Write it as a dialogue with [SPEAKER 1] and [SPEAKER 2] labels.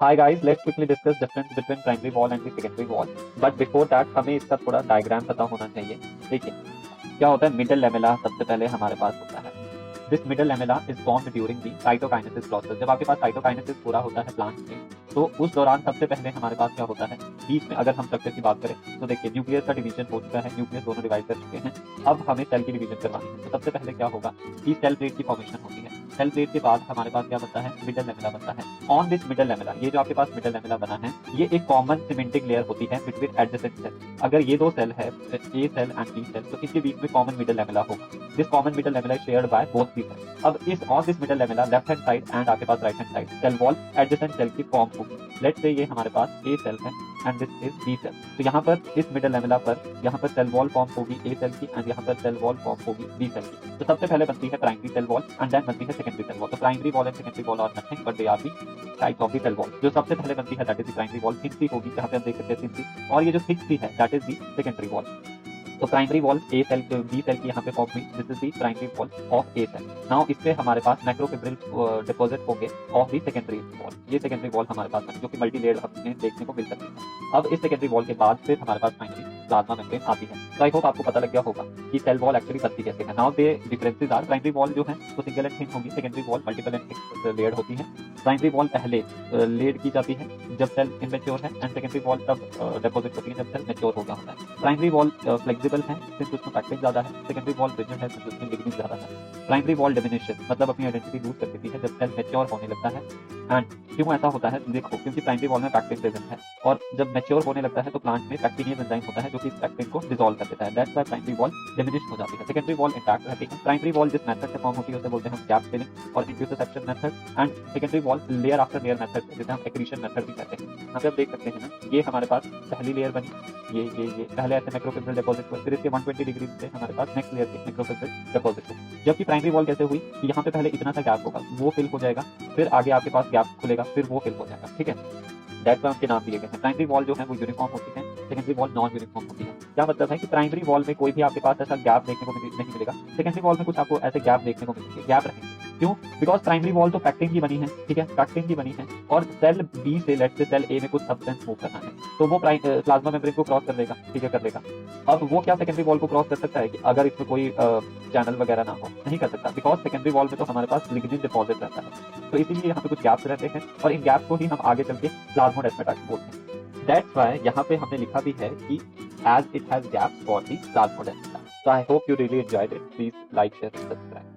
[SPEAKER 1] Hi guys, let's quickly discuss difference between primary wall and the secondary wall. But before that हमें इसका थोड़ा diagram पता होना चाहिए। देखिए क्या होता है, मिडल लेमेला सबसे पहले हमारे पास होता है। This middle lamella is formed during the cytokinesis process. जब आपके पास साइटोकाइनेसिस पूरा होता है प्लांट में, तो उस दौरान सबसे पहले हमारे पास क्या होता है, बीच में अगर हम स्ट्रक्चर की बात करें तो देखिए न्यूक्लियस का डिवीजन हो चुका है, न्यूक्लियस दोनों डिवाइड कर चुके हैं। अब हमें सेल की डिवीजन करवानी है। तो सबसे पहले क्या होगा कि सेल प्लेट की फॉर्मेशन होती है। सेल प्लेट के बाद हमारे पास क्या बनता है, मिडल लेमेला बनता है। ऑन दिस मिडल लेमेला, ये जो आपके पास मिडल लेमेला बना है, ये एक कॉमन सीमेंटिक लेयर होती है बिटवीन एडजेसेंट सेल। अगर ये दो सेल है, A cell and B cell, तो इनके बीच में कॉमन मिडल लेमेला होगा। This common middle lamella is shared by both the cell. अब इस on this middle lamella left hand side and आपके पास right hand side cell wall adjacent cell की फॉर्म होगी। लेट्स से ये हमारे पास ए सेल है and this is B cell. तो यहाँ पर इस मिडल लेमेला पर यहाँ पर सेल वॉल फॉर्म होगी ए सेल की एंड यहाँ पर सेल वॉल फॉर्म होगी बी सेल की। तो सबसे पहले बनती है primary cell wall and then बनती है सेकेंडरी सेल वॉल। तो primary wall and secondary wall are nothing but they are the types of the cell wall. जो सबसे पहले बनती है that is the primary wall, thick सी होगी, जहाँ पे हम देख सकते हैं थिक सी, और ये जो थिक सी है that is the secondary wall. तो primary wall A cell B cell की यहाँ पे फॉर्म हुई, this is the primary wall of a cell. Now इस पे हमारे पास मैक्रोफिब्रिल डिपॉजिट होंगे ऑफ दी सेकेंडरी वॉल। ये सेकेंडरी वॉल हमारे पास है जो कि मल्टी लेयर्ड हमें देखने को मिल सकती है। अब इस सेकेंडरी वॉल के बाद फिर हमारे पास फाइनली प्लाज्मा मेम्ब्रेन आती है। तो आई होप आपको पता लग गया होगा कि सेल वॉल एक्चुअली बनती कैसे है। Now the differences are, primary wall जो है वो सिंगल एंड थिन होगी, secondary wall multiple and thin layered होती है। प्राइमरी वॉल पहले लेड की जाती है जब सेल इमेच्योर है एंड सेकेंडरी वॉल तब डिपॉजिट होती है जब सेल मैच्योर हो गया होता है। प्राइमरी वॉल फ्लेक्सिबल है सिंस उसमें पैक्टिंग ज्यादा है, सेकेंडरी वॉल रिजिड है सिंस उसमें लिगनिन ज्यादा है। प्राइमरी वॉल डिमिनिशेस मतलब अपनी आइडेंटिटी लूज कर देती है जब सेल मैच्योर होने लगता है। एंड क्यों ऐसा होता है देखो, क्योंकि प्राइमरी वॉल में पैक्टिन प्रेजेंट है और जब मैच्योर होने लगता है तो प्लांट में पैक्टिनियस एंजाइम होता है जो कि पैक्टिन को डिसॉल्व कर देता है। That's why primary wall diminish हो जाती है, सेकेंडरी वॉल इंटैक्ट रहती है। प्राइमरी वॉल जिस मेथड से फॉर्म होती है उसे बोलते हैं हम गैप फिलिंग और infusion method, and secondary wall layer after layer method जिसे हम एक्रीशन मेथड भी कहते हैं। यहाँ पे आप देख सकते हैं ना, ये हमारे पास पहली लेयर बनी, ये पहले ऐसे मैक्रोफिब्रिल डिपॉजिट हुए, फिर इसके 120 डिग्री से हमारे पास नेक्स्ट लेयर के मैक्रोफिब्रिल डिपॉजिट हुए। जबकि प्राइमरी वॉल कैसे हुई कि यहाँ पे पहले इतना सा गैप होगा, वो फिल हो जाएगा, फिर आगे आपके पास गैप खुलेगा, फिर वो फिल हो जाएगा। ठीक है, दैट्स व्हाई उनके नाम दिए गए हैं। प्राइमरी वॉल जो है वो यूनिफॉर्म होती है, सेकेंडरी वॉल नॉन यूनिफॉर्म होती है। क्या मतलब है कि प्राइमरी वॉल में कोई भी आपके पास ऐसा गैप देखने को नहीं मिलेगा, सेकेंडरी वॉल में कुछ आपको ऐसे गैप देखने को मिलेंगे, गैप रहेंगे। क्यों? बिकॉज प्राइमरी वॉल तो पैक्टिन की बनी है, ठीक है, पैक्टिन की बनी है, और सेल बी से लेट से सेल ए में कुछ सब्सटेंस मूव करना है, तो वो प्लाज्मा मेम्ब्रेन को क्रॉस कर देगा, ठीक है, कर देगा। अब वो क्या सेकेंडरी वॉल को क्रॉस कर सकता है कि अगर इसमें कोई चैनल वगैरह ना हो? नहीं कर सकता, बिकॉज सेकेंडरी वॉल में तो हमारे पास लिग्निन डिपॉजिट रहता है। तो इसीलिए यहाँ पे कुछ गैप्स रहते हैं और इन गैप्स को ही हम आगे चल के प्लाज्मोडेस्माटा बोलते हैं। दैट्स व्हाई यहाँ पे हमने लिखा भी है कि as it has gaps for the plasmodesmata. So I hope you really enjoyed it. Please like, share and subscribe.